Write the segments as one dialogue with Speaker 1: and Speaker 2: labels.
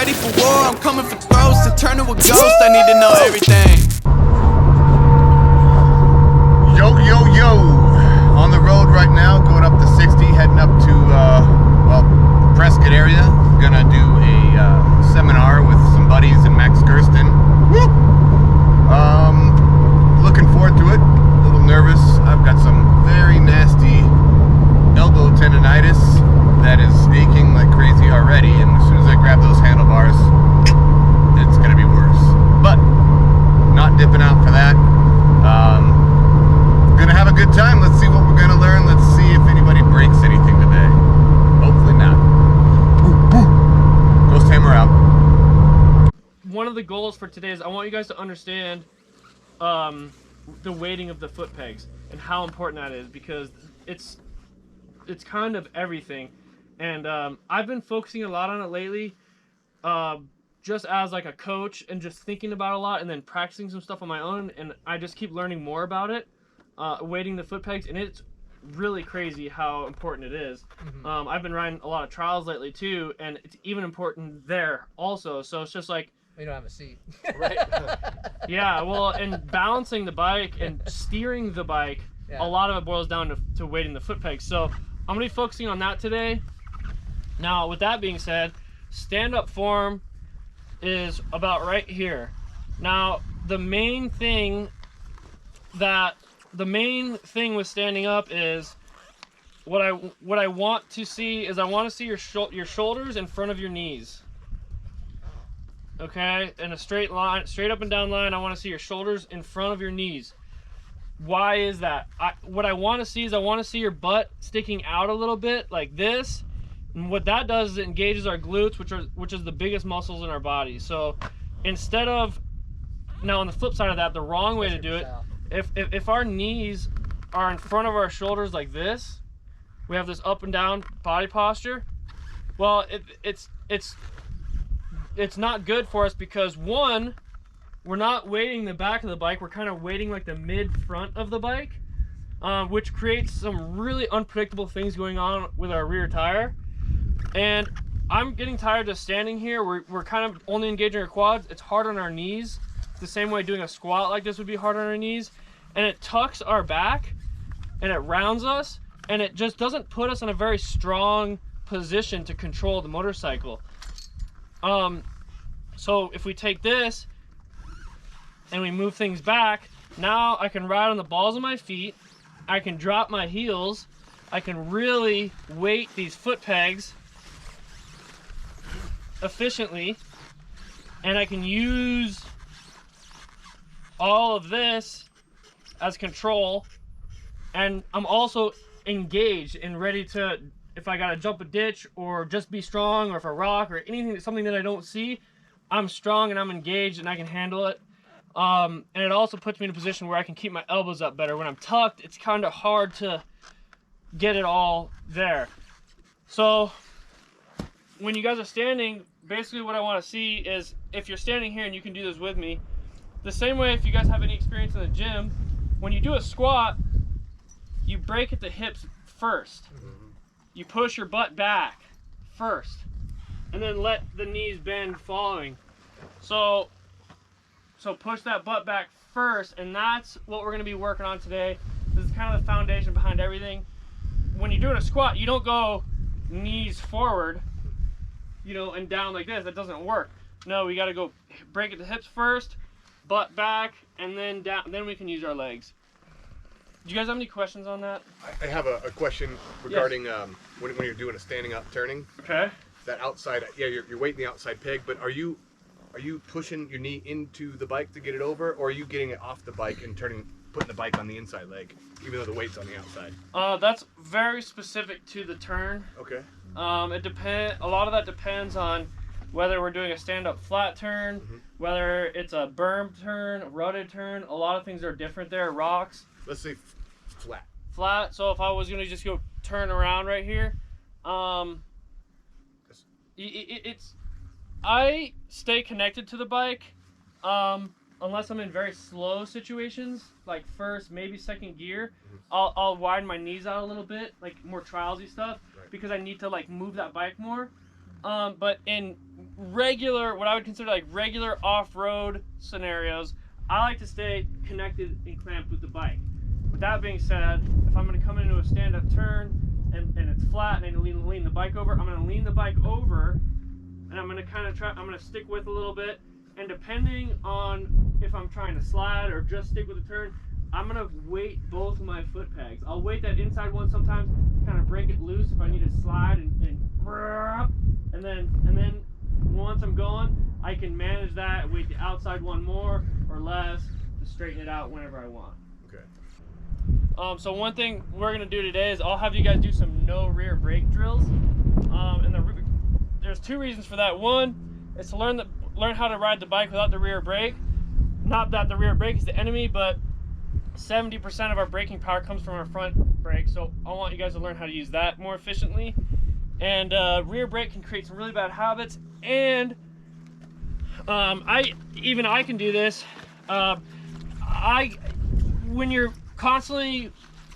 Speaker 1: ready for war, I'm coming for throats. To turn to a ghost, I need to know everything.
Speaker 2: Yo, yo, yo. On the road right now, going up the 60, heading up to, well, Prescott area. Gonna do a seminar with some buddies in Max Gerston. Looking forward to it. A little nervous. I've got some very nasty elbow tendonitis that is aching like crazy already, and as soon as I grab those handlebars, it's gonna be worse. But not dipping out for that. Gonna have a good time. Let's see what we're gonna learn. Let's see if anybody breaks anything today. Hopefully not. Ghost Hammer out.
Speaker 3: One of the goals for today is I want you guys to understand the weighting of the foot pegs and how important that is, because it's kind of everything. And I've been focusing a lot on it lately, just as like a coach, and just thinking about it a lot, and then practicing some stuff on my own, and I just keep learning more about it, weighting the foot pegs, and it's really crazy how important it is.
Speaker 4: Mm-hmm.
Speaker 3: I've been riding a lot of trials lately too, and it's even important there also. So it's just like,
Speaker 4: You don't have a seat.
Speaker 3: right? Yeah, well, and balancing the bike and steering the bike,
Speaker 4: Yeah.
Speaker 3: a lot of it boils down to weighting the foot pegs. So I'm gonna be focusing on that today. Now, with that being said, stand-up form is about right here. Now, the main thing with standing up is what I want to see is I want to see your shoulders in front of your knees. Okay, in a straight line, straight up and down line. I want to see your shoulders in front of your knees. Why is that? What I want to see is I want to see your butt sticking out a little bit like this. And what that does is it engages our glutes, which is the biggest muscles in our body. So instead of, now on the flip side of that, the wrong way to do it, if our knees are in front of our shoulders like this, we have this up and down body posture. Well, it's not good for us, because one, we're not weighting the back of the bike, we're kind of weighting like the mid front of the bike, which creates some really unpredictable things going on with our rear tire. And I'm getting tired of standing here. We're kind of only engaging our quads. It's hard on our knees, the same way doing a squat like this would be hard on our knees, and it tucks our back and it rounds us, and it just doesn't put us in a very strong position to control the motorcycle. So if we take this and we move things back, now I can ride on the balls of my feet, I can drop my heels, I can really weight these foot pegs efficiently, and I can use all of this as control, and I'm also engaged and ready to, if I gotta jump a ditch or just be strong, or if a rock or anything, something that I don't see, I'm strong and I'm engaged and I can handle it. And it also puts me in a position where I can keep my elbows up better. When I'm tucked, it's kind of hard to get it all there. So when you guys are standing, basically what I want to see is, if you're standing here, and you can do this with me, the same way if you guys have any experience in the gym, when you do a squat, you break at the hips first. You push your butt back first, and then let the knees bend following. So push that butt back first, and that's what we're gonna be working on today. This is kind of the foundation behind everything. When you're doing a squat, you don't go knees forward, you know, and down like this. That doesn't work. No, we gotta go break at the hips first, butt back, and then down. Then we can use our legs. Do you guys have any questions on that?
Speaker 2: I have a question regarding when you're doing a standing up turning.
Speaker 3: Okay.
Speaker 2: That outside, yeah, you're weighting the outside peg, but are you pushing your knee into the bike to get it over, or are you getting it off the bike and putting the bike on the inside leg, even though the weight's on the outside?
Speaker 3: That's very specific to the turn.
Speaker 2: Okay.
Speaker 3: It depends. A lot of that depends on whether we're doing a stand-up flat turn, whether it's a berm turn, a rutted turn. A lot of things are different there. Rocks.
Speaker 2: Let's say flat.
Speaker 3: Flat. So if I was gonna just go turn around right here, I stay connected to the bike, unless I'm in very slow situations, like first, maybe second gear. I'll widen my knees out a little bit, like more trialsy stuff, because I need to like move that bike more. But in regular, what I would consider like regular off-road scenarios, I like to stay connected and clamped with the bike. With that being said, if I'm going to come into a stand-up turn and it's flat and I need to lean the bike over, I'm going to lean the bike over and I'm going to kind of try, I'm going to stick with a little bit. And depending on if I'm trying to slide or just stick with the turn, I'm going to weight both of my foot pegs. I'll weight that inside one sometimes, kind of break it loose if I need to slide and then once I'm going, I can manage that, weight the outside one more or less to straighten it out whenever I want.
Speaker 2: Okay.
Speaker 3: So one thing we're gonna do today is I'll have you guys do some no rear brake drills. There's two reasons for that. One is to learn how to ride the bike without the rear brake. Not that the rear brake is the enemy, but 70% of our braking power comes from our front brake. So I want you guys to learn how to use that more efficiently. And rear brake can create some really bad habits. And I can do this. When you're constantly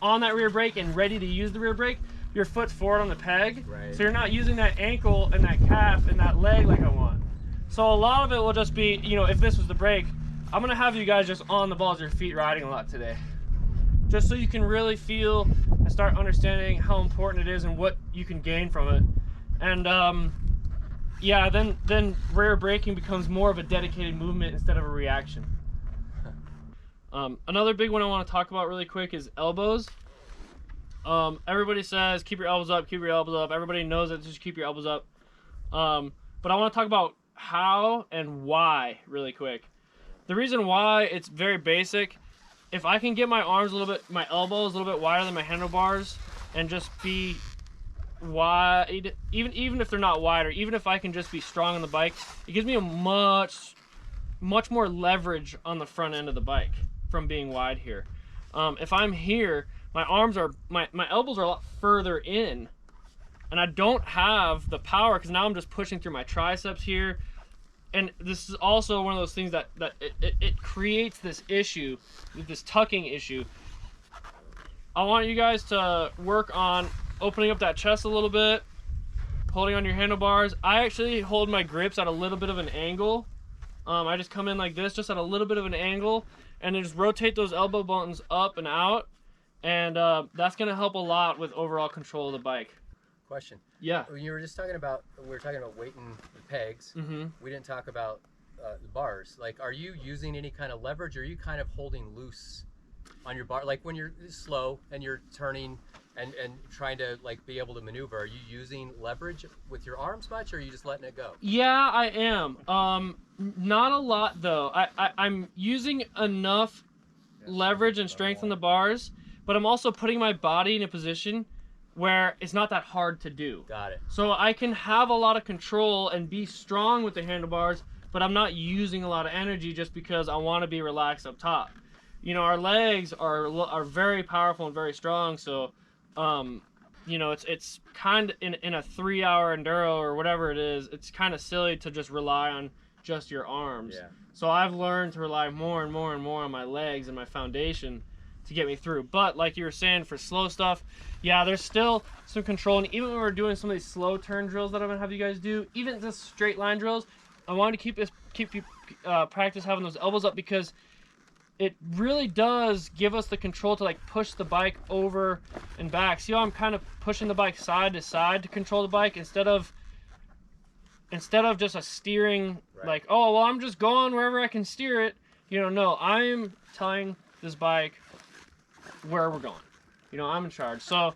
Speaker 3: on that rear brake and ready to use the rear brake, your foot's forward on the peg, right. So you're not using that ankle and that calf and that leg like I want. So a lot of it will just be, you know, if this was the brake, I'm gonna have you guys just on the balls of your feet riding a lot today, just so you can really feel and start understanding how important it is and what you can gain from it. And yeah, then rear braking becomes more of a dedicated movement instead of a reaction. Another big one I want to talk about really quick is elbows. Everybody says keep your elbows up, keep your elbows up. Everybody knows that just keep your elbows up. But I want to talk about how and why really quick. The reason why, it's very basic. If I can get my arms a little bit, my elbows a little bit wider than my handlebars and just be wide, even if they're not wider, even if I can just be strong on the bike, it gives me a much more leverage on the front end of the bike from being wide here. If I'm here, my elbows are a lot further in and I don't have the power because now I'm just pushing through my triceps here. And this is also one of those things that it creates this issue, this tucking issue. I want you guys to work on opening up that chest a little bit, holding on your handlebars. I actually hold my grips at a little bit of an angle. I just come in like this, just at a little bit of an angle, and then just rotate those elbow buttons up and out. And that's gonna help a lot with overall control of the bike.
Speaker 4: Question.
Speaker 3: Yeah.
Speaker 4: When you were just talking about, we were talking about weighting the pegs.
Speaker 3: Mm-hmm.
Speaker 4: We didn't talk about the bars. Like, are you using any kind of leverage, or are you kind of holding loose on your bar? Like when you're slow and you're turning and trying to like be able to maneuver, are you using leverage with your arms much, or are you just letting it go?
Speaker 3: Yeah, I am. Not a lot though. I'm using enough leverage and strength on the bars, but I'm also putting my body in a position where it's not that hard to do.
Speaker 4: Got it.
Speaker 3: So I can have a lot of control and be strong with the handlebars, but I'm not using a lot of energy just because I want to be relaxed up top. You know, our legs are very powerful and very strong, so you know, it's kind of in a 3-hour enduro or whatever it is, it's kind of silly to just rely on just your arms.
Speaker 4: Yeah.
Speaker 3: So I've learned to rely more and more and more on my legs and my foundation to get me through. But like you were saying, for slow stuff, yeah, there's still some control. And even when we're doing some of these slow turn drills that I'm gonna have you guys do, even just straight line drills, I wanted to keep you practice having those elbows up, because it really does give us the control to like push the bike over and back. See how I'm kind of pushing the bike side to side to control the bike instead of just a steering, right. Like, oh well, I'm just going wherever I can steer it. You know, no, I'm telling this bike where we're going. You know, I'm in charge. So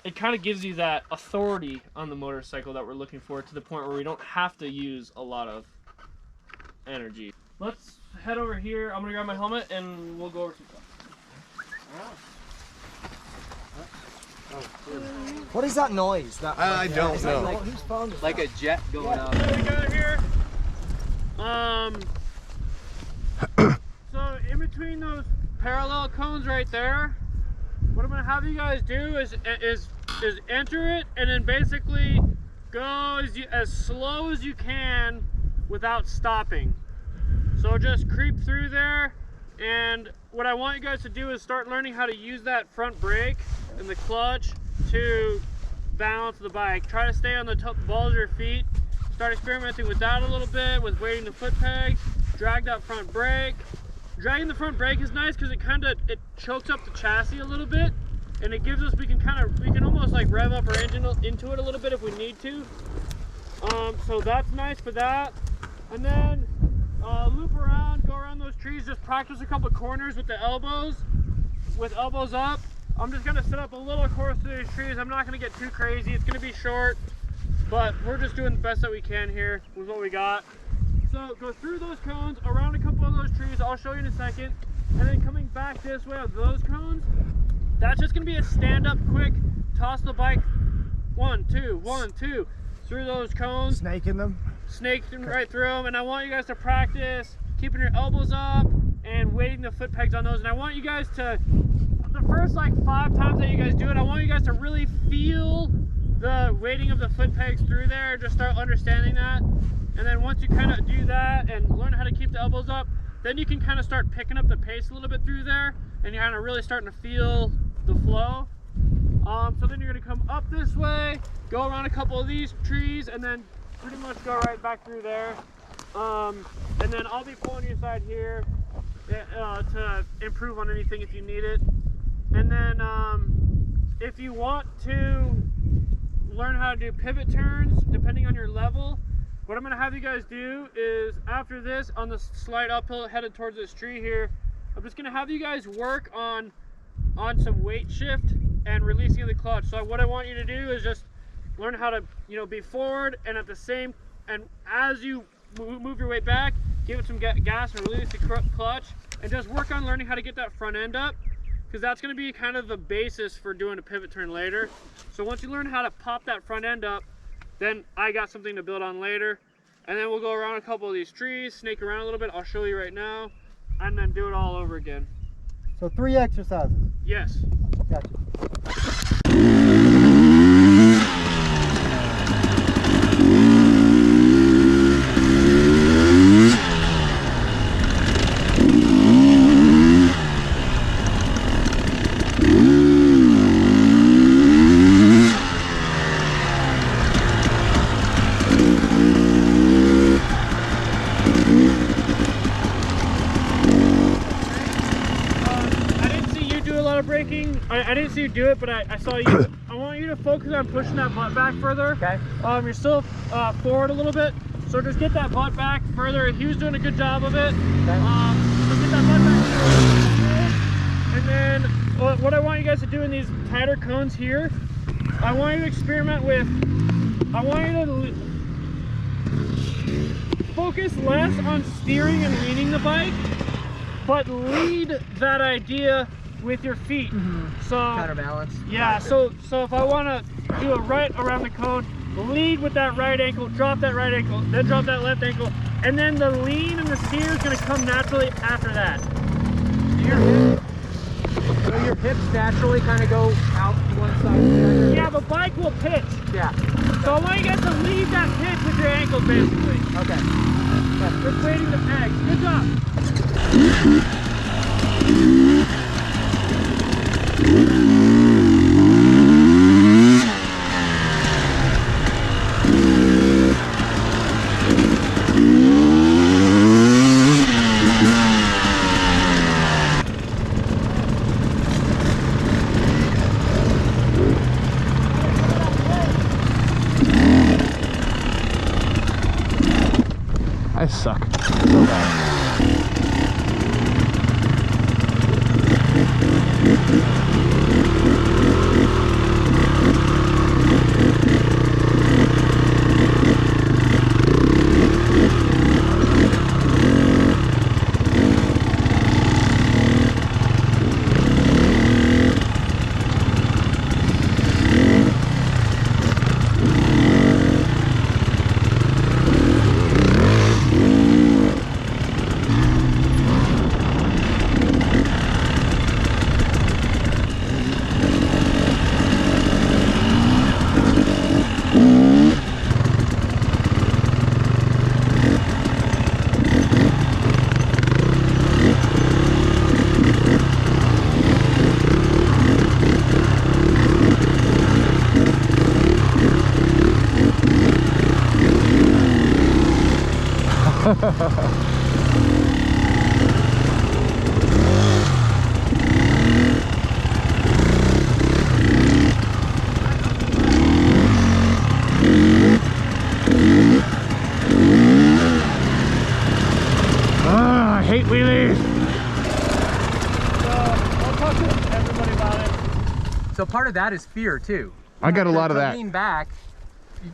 Speaker 3: it kind of gives you that authority on the motorcycle that we're looking for, to the point where we don't have to use a lot of energy. Let's head over here. I'm gonna grab my helmet and we'll go over some stuff.
Speaker 5: What is that noise?
Speaker 2: I don't know.
Speaker 5: Like, whose phone is
Speaker 4: Like
Speaker 5: that?
Speaker 4: a jet going out.
Speaker 3: Together here. So in between those parallel cones right there, what I'm gonna have you guys do is enter it and then basically go as slow as you can without stopping. So just creep through there, and what I want you guys to do is start learning how to use that front brake and the clutch to balance the bike. Try to stay on the balls of your feet start experimenting with that a little bit, with weighting the foot pegs, drag that front brake. Dragging the front brake is nice because it chokes up the chassis a little bit, and it gives us, we can almost like rev up our engine into it a little bit if we need to. So that's nice for that. And then loop around, go around those trees, just practice a couple corners with the elbows, with elbows up. I'm just gonna set up a little course to these trees. I'm not gonna get too crazy. It's gonna be short, but we're just doing the best that we can here with what we got. So go through those cones, around a couple of those trees, I'll show you in a second, and then coming back this way of those cones, that's just gonna be a stand up quick, toss the bike, 1, 2, 1, 2, through those cones.
Speaker 5: Snaking them?
Speaker 3: Snaking right through them, and I want you guys to practice keeping your elbows up and weighting the foot pegs on those, and I want you guys to, the first like 5 times that you guys do it, I want you guys to really feel the weighting of the foot pegs through there, just start understanding that. And then once you kind of do that and learn how to keep the elbows up, then you can kind of start picking up the pace a little bit through there, and you're kind of really starting to feel the flow. So then you're going to come up this way, go around a couple of these trees, and then pretty much go right back through there. And then I'll be pulling you aside here to improve on anything if you need it. And then if you want to learn how to do pivot turns, depending on your level, what I'm going to have you guys do is, after this, on the slight uphill headed towards this tree here, I'm just going to have you guys work on some weight shift and releasing of the clutch. So what I want you to do is just learn how to, be forward, and at the same, and as you move your weight back, give it some gas and release the clutch, and just work on learning how to get that front end up, because that's going to be kind of the basis for doing a pivot turn later. So once you learn how to pop that front end up, then I got something to build on later. And then we'll go around a couple of these trees, snake around a little bit, I'll show you right now, and then do it all over again.
Speaker 5: So 3 exercises?
Speaker 3: Yes.
Speaker 5: Gotcha.
Speaker 3: I didn't see you do it, but I saw you. I want you to focus on pushing that butt back further. Okay. You're still forward a little bit, so just get that butt back further. He was doing a good job of it. Okay. So get that butt back. And then what I want you guys to do in these tighter cones here, I want you to experiment with, I want you to focus less on steering and leaning the bike, but lead that idea with your feet. So
Speaker 5: counterbalance.
Speaker 3: Yeah, so if I want to do a right around the cone, lead with that right ankle, drop that right ankle, then drop that left ankle, and then the lean and the steer is going to come naturally after that.
Speaker 5: So your hips naturally kind of go out to one side to the other?
Speaker 3: Yeah, the bike will pitch.
Speaker 5: Yeah.
Speaker 3: So I want you guys to lead that pitch with your ankles, basically.
Speaker 5: Okay. Yeah.
Speaker 3: Just weighting the pegs. Good job.
Speaker 2: I suck. I hate wheelies.
Speaker 3: So I'll talk to everybody about it.
Speaker 5: So part of that is fear too.
Speaker 2: I got a lot of
Speaker 5: To
Speaker 2: that.
Speaker 5: lean back,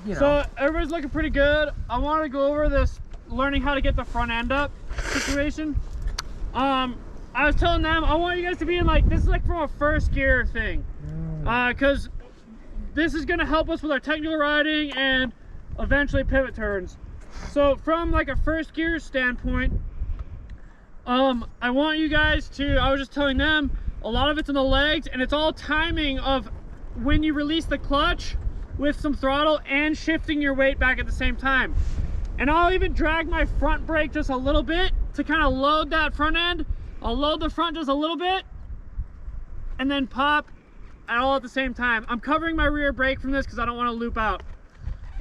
Speaker 5: you know.
Speaker 3: So everybody's looking pretty good. I want to go over this learning how to get the front end up situation. I was telling them I want you guys to be in like, this is like from a first gear thing, because this is going to help us with our technical riding and eventually pivot turns. So from like a first gear standpoint, I want you guys to, I was just telling them, a lot of it's in the legs, and it's all timing of when you release the clutch with some throttle and shifting your weight back at the same time. And I'll even drag my front brake just a little bit to kind of load that front end. I'll load the front just a little bit and then pop all at the same time. I'm covering my rear brake from this because I don't want to loop out.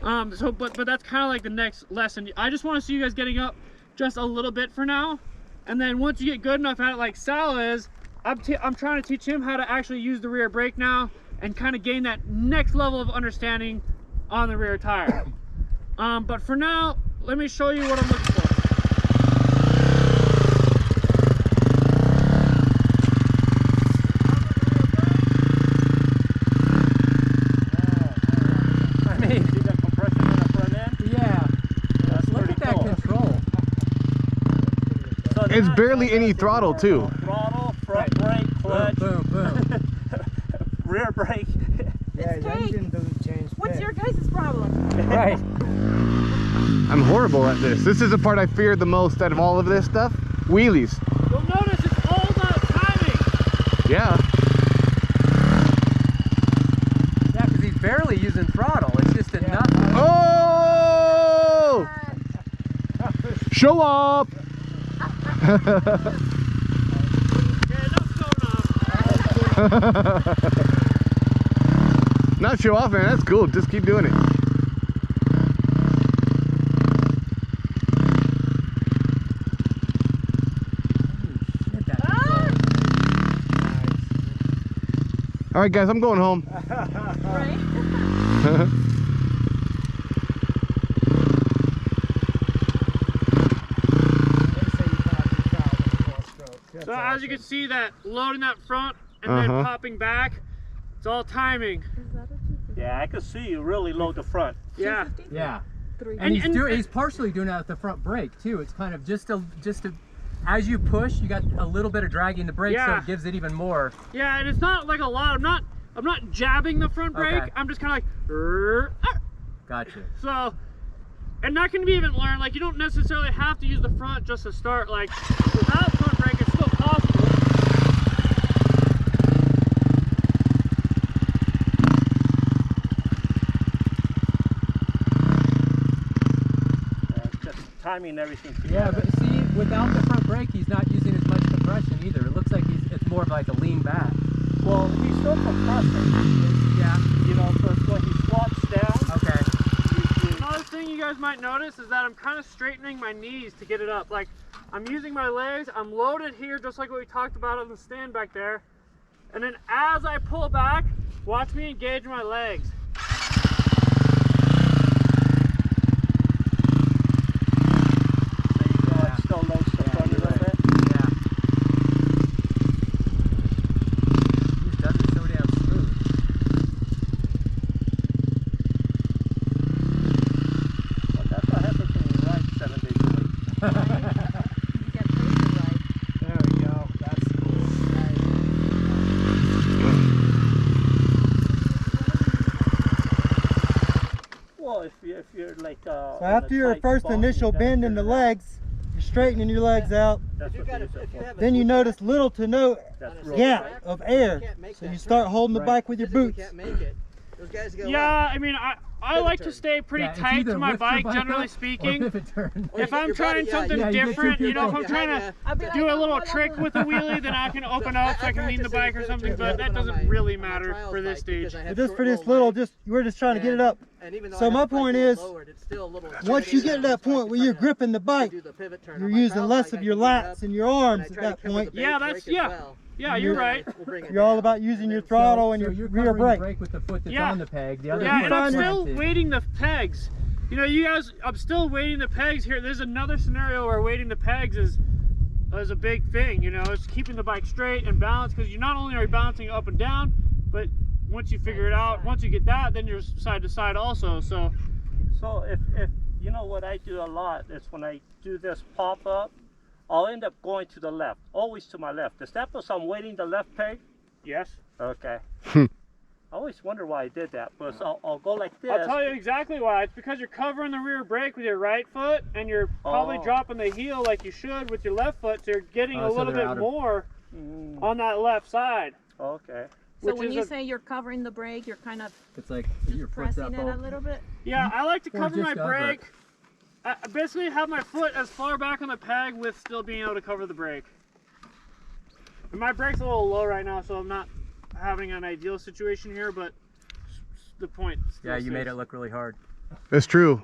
Speaker 3: But that's kind of like the next lesson. I just want to see you guys getting up just a little bit for now. And then once you get good enough at it like Sal is, I'm trying to teach him how to actually use the rear brake now and kind of gain that next level of understanding on the rear tire. But for now, let me show you what I'm looking for.
Speaker 5: I mean,
Speaker 6: See that compression in the front end?
Speaker 5: yeah.
Speaker 6: That's
Speaker 5: Look
Speaker 6: pretty
Speaker 5: at that
Speaker 6: cool.
Speaker 5: control.
Speaker 6: So
Speaker 2: It's
Speaker 6: that
Speaker 2: barely
Speaker 6: goes
Speaker 2: any
Speaker 6: into
Speaker 2: throttle,
Speaker 6: your,
Speaker 2: too.
Speaker 6: Throttle, front brake, clutch,
Speaker 5: Boom, boom, boom.
Speaker 6: rear brake.
Speaker 7: It's cake. What's your guys' problem?
Speaker 5: Right.
Speaker 2: I'm horrible at this. This is the part I fear the most out of all of this stuff. Wheelies.
Speaker 3: You'll notice it's all about timing.
Speaker 2: Yeah.
Speaker 5: Yeah, because he's barely using throttle. It's just enough.
Speaker 2: Oh! Show up!
Speaker 3: Yeah, enough going on.
Speaker 2: Not show off, man. That's cool. Just keep doing it.
Speaker 5: Shit, that control.
Speaker 2: All right, guys, I'm going home.
Speaker 7: Right?
Speaker 3: So as you can see, that loading that front and then popping back, it's all timing.
Speaker 6: Yeah, I can see you really load the front.
Speaker 3: Yeah.
Speaker 5: Yeah.
Speaker 3: And-
Speaker 5: And,
Speaker 3: and-
Speaker 5: he's partially doing that with the front brake too. It's kind of just to as you push, you got a little bit of dragging the brake, so
Speaker 3: Yeah.
Speaker 5: it gives it even more.
Speaker 3: Yeah, and it's not like a lot. I'm not jabbing the front brake.
Speaker 5: Okay.
Speaker 3: I'm just kind of like,
Speaker 5: Gotcha.
Speaker 3: so, and that can be even learned. Like, you don't necessarily have to use the front just to start. Like, without front brake, it's still possible.
Speaker 6: Just timing everything
Speaker 5: Yeah,
Speaker 6: together.
Speaker 5: but see, without the front brake, he's not using as much compression either. It looks like it's more of like a lean back.
Speaker 6: Well, he's still compressing.
Speaker 5: Yeah.
Speaker 6: You know, so it's when he squats down.
Speaker 5: Okay.
Speaker 3: Another thing you guys might notice is that I'm kind of straightening my knees to get it up. Like, I'm using my legs, I'm loaded here just like what we talked about on the stand back there. And then as I pull back, watch me engage my legs.
Speaker 6: So it still loads the front a little bit.
Speaker 5: Yeah. He just does it so damn smooth.
Speaker 6: But that's what happens when you ride 7 days a week.
Speaker 7: You get paid right.
Speaker 5: There we go. That's cool.
Speaker 6: Well, if you're like
Speaker 8: So after your first initial bend in the legs, you're straightening your legs out.
Speaker 6: that's what they use it for.
Speaker 8: Then you notice little to no
Speaker 6: That's real
Speaker 8: gap
Speaker 6: tight.
Speaker 8: of air. So you start holding the bike with your boots.
Speaker 3: Yeah, I mean, I like to stay pretty
Speaker 5: Yeah, it's
Speaker 3: tight
Speaker 5: either
Speaker 3: to my
Speaker 5: lift your
Speaker 3: bike,
Speaker 5: bike
Speaker 3: generally
Speaker 5: up or
Speaker 3: speaking.
Speaker 5: pivot turn.
Speaker 3: If I'm trying something
Speaker 5: yeah, you get
Speaker 3: different,
Speaker 5: two
Speaker 3: you know, if I'm
Speaker 5: people.
Speaker 3: trying to
Speaker 7: I'll be like,
Speaker 3: do a little
Speaker 7: oh,
Speaker 3: trick with a wheelie, then I can open up so I can lean the bike or something, but that doesn't really matter for this stage.
Speaker 8: But just for this little, we're just trying to get it up
Speaker 6: And even though
Speaker 8: So
Speaker 6: I
Speaker 8: my
Speaker 6: have the bike
Speaker 8: point
Speaker 6: a little
Speaker 8: is,
Speaker 6: lowered, it's still a little
Speaker 8: once you get to that
Speaker 6: so I
Speaker 8: point
Speaker 6: can
Speaker 8: where you're
Speaker 6: kinda
Speaker 8: gripping the bike,
Speaker 6: do the pivot turn on
Speaker 8: you're
Speaker 6: my
Speaker 8: using
Speaker 6: pedal
Speaker 8: less
Speaker 6: bike,
Speaker 8: of
Speaker 6: I
Speaker 8: your
Speaker 6: can get up,
Speaker 8: lats and your
Speaker 6: and
Speaker 8: arms
Speaker 6: I
Speaker 8: at
Speaker 6: try to
Speaker 8: that
Speaker 6: cover
Speaker 8: point.
Speaker 6: the
Speaker 3: Yeah,
Speaker 6: brake
Speaker 3: that's-
Speaker 6: as
Speaker 3: yeah.
Speaker 6: well.
Speaker 3: Yeah, you're
Speaker 6: And then
Speaker 3: right.
Speaker 6: we'll bring it
Speaker 8: You're all
Speaker 6: down.
Speaker 8: about using
Speaker 6: And
Speaker 8: your
Speaker 6: then-
Speaker 8: throttle and
Speaker 5: So
Speaker 8: your
Speaker 5: you're
Speaker 8: rear
Speaker 5: covering
Speaker 8: brake.
Speaker 5: the brake with the foot that's
Speaker 3: Yeah.
Speaker 5: on the peg. The other
Speaker 3: Yeah,
Speaker 5: foot
Speaker 3: and I'm
Speaker 5: is
Speaker 3: still
Speaker 5: planted.
Speaker 3: weighting the pegs. You know, you guys, I'm still weighting the pegs here. There's another scenario where weighting the pegs is a big thing. You know, it's keeping the bike straight and balanced, because you not only are balancing up and down, but once you figure it out, once you get that, then you're side to side also. So
Speaker 6: if you know what I do a lot is when I do this pop up, I'll end up going to the left, always to my left. Is that because I'm weighting the left peg?
Speaker 3: yes,
Speaker 6: Okay. I always wonder why I did that, but I'll go like this.
Speaker 3: I'll tell you exactly why. It's because you're covering the rear brake with your right foot, and you're probably
Speaker 6: Oh.
Speaker 3: dropping the heel like you should with your left foot, so you're getting a
Speaker 5: so
Speaker 3: little
Speaker 5: they're
Speaker 3: bit
Speaker 5: out of-
Speaker 3: more
Speaker 6: Mm,
Speaker 3: on that left side.
Speaker 6: okay.
Speaker 7: So
Speaker 3: which
Speaker 7: when
Speaker 3: is
Speaker 7: you
Speaker 3: a-
Speaker 7: say you're covering the brake, you're kind of
Speaker 5: It's like
Speaker 7: just
Speaker 5: your foot's
Speaker 7: pressing
Speaker 5: up
Speaker 7: it a
Speaker 5: all-
Speaker 7: little bit.
Speaker 3: Yeah, I like to
Speaker 5: Or
Speaker 3: cover
Speaker 5: just
Speaker 3: my
Speaker 5: cover it.
Speaker 3: brake. I basically have my foot as far back on the peg with still being able to cover the brake. And my brake's a little low right now, so I'm not having an ideal situation here, but the point still
Speaker 5: Yeah, you made
Speaker 3: stays.
Speaker 5: it look really hard.
Speaker 2: That's true.